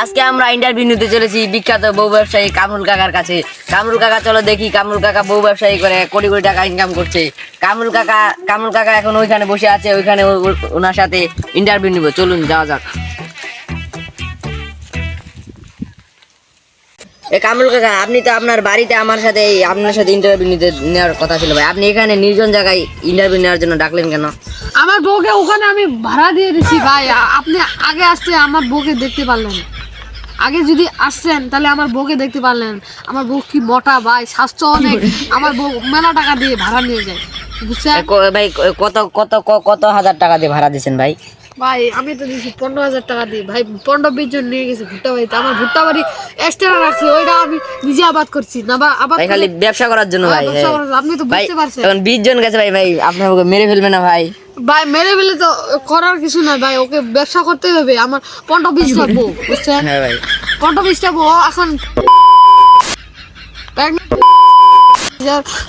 আজকে আমরা ইন্টারভিউ নিতে চলেছি বিখ্যাত বউ ব্যবসায়ী কামরুল কাকার কাছে। কামরুল কাকা চলো দেখি কামরুল কাকা বউ ব্যবসায়ী করে কোটি কোটি টাকা ইনকাম করছে। কামরুল কাকা এখন ওইখানে বসে আছে, ওইখানে ওনার সাথে ইন্টারভিউ নিব। চলুন যাওয়া যাক। কামরুল কাকা, আপনি তো আপনার বাড়িতে আমার সাথে আপনার সাথে ইন্টারভিউ নেওয়ার কথা ছিল ভাই, আপনি এখানে নির্জন জায়গায় ইন্টারভিউ নেওয়ার জন্য ডাকলেন কেন? আমার বউকে ওখানে আমি ভাড়া দিয়ে দিছি ভাই। আপনি আগে আসতে আমার বউকে দেখতে পারলেন, আগে যদি আসছেন তাহলে আমার বউকে দেখতে পারলেন। আমার বউ কি মোটা ভাই, স্বাস্থ্য অনেক। আমার বউ মেলা টাকা দিয়ে ভাড়া নিয়ে যায়, বুঝছেন ভাই? কত কত কত হাজার টাকা দিয়ে ভাড়া দিচ্ছেন ভাই? ভাই আমি তো দিচ্ছি 15,000 টাকা দিয়ে ভাই। 15-20 জন নিয়ে গেছে ভুট্টা বাড়িতে। আমার ভুট্টা বাড়ি এক্সট্রা রাখছি, ওইটা আমি নিজে আবাদ করছি না বা আবাদ ভাই খালি ব্যবসা করার জন্য ভাই? ব্যবসা করার জন্য। আপনি তো ভাই বুঝতে পারছেন। এখন 20 জন গেছে ভাই, ভাই আপনার ওকে মেরে ফেলবে না ভাই? ভাই মেরে ফেলে তো করার কিছু নাই ভাই, ওকে ব্যবসা করতে হবে। আমার 15-20টা বউ, বুঝছেন? হ্যাঁ ভাই, 15-20টা বউ এখন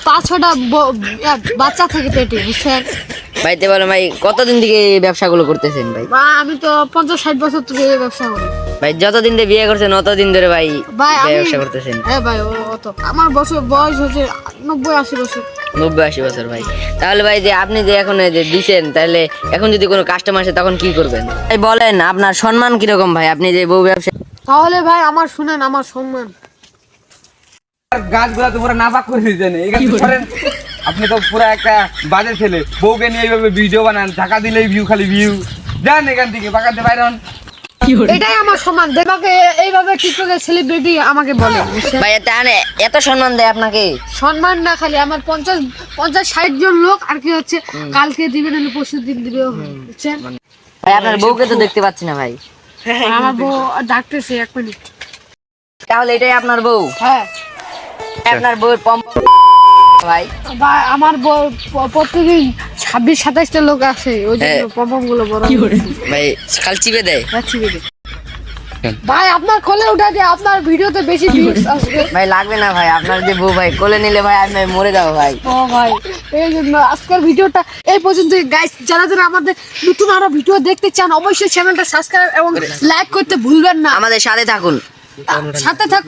5-6টা বাচ্চা থেকে পেটে, বুঝছেন ভাই তে বলো ভাই কতদিন থেকে এই ব্যবসাগুলো করতেছেন ভাই? ভাই? আমি তো 50-60 বছর থেকে এই ব্যবসা করি ভাই যতদিন ধরে বিয়ে করছেন অতদিন ধরে ভাই ভাই। আমি ব্যবসা করতেছেন? হ্যাঁ ভাই, অত আমার বয়স হচ্ছে 90-80 বছর। 90-80 বছর ভাই। তাহলে ভাই যে আপনি যে এখন এই যে দিছেন, তাহলে এখন যদি কোনো কাস্টমার আসে তখন কি করবেন ভাই? বলেন আপনার সম্মান কিরকম ভাই, আপনি যে বউ ব্যবসা? তাহলে ভাই আমার শুনেন, আমার সম্মান গাছগুলা তো পুরো নাপাক করে দিয়েছেন। এখানে করেন আপনি তো পুরো একটা বাজে ছেলে। বউকে নিয়ে এইভাবে ভিডিও বানান, টাকা দিলেই ভিউ, খালি ভিউ। যান এখান থেকে, বাগাতে বাইরন। এটাই আমার সম্মান। দেবাকে এইভাবে টিকটকের সেলিব্রিটি আমাকে বলে, বুঝছেন? ভাই এত সম্মান দেয় আপনাকে? সম্মান না, খালি আমার 50-60 জন লোক আর কি হচ্ছে, কালকে দিবে নাহলে পরশু দিন দিবে, বুঝছেন? ভাই আপনার বউকে তো দেখতে পাচ্ছি না ভাই। আমার বউ ডাকতেছে, 1 মিনিট। তাহলে এটাই আপনার বউ? হ্যাঁ আপনার বউয়ের ভাই? ভাই আমার বউ প্রতিদিন 26-27টা লোক আসে, ওই জন্য পম্পম গুলো বড় ভাই খাল চিপে দেয়? ভাই আপনার কোলে উঠা দিয়ে আপনার ভিডিওতে বেশি ভিউজ আসবে। ভাই লাগবে না ভাই, আপনার যে বউ ভাই কোলে নিলে ভাই আমি মরে যাবো ভাই। ও ভাই, এই জন্য আজকের ভিডিওটা এই পর্যন্ত। গাইস, যারা যারা আমাদের নতুন আরো ভিডিও দেখতে চান অবশ্যই চ্যানেলটা সাবস্ক্রাইব এবং লাইক করতে ভুলবেন না। আমাদের সাথে থাকুন। সাথে থাকুন।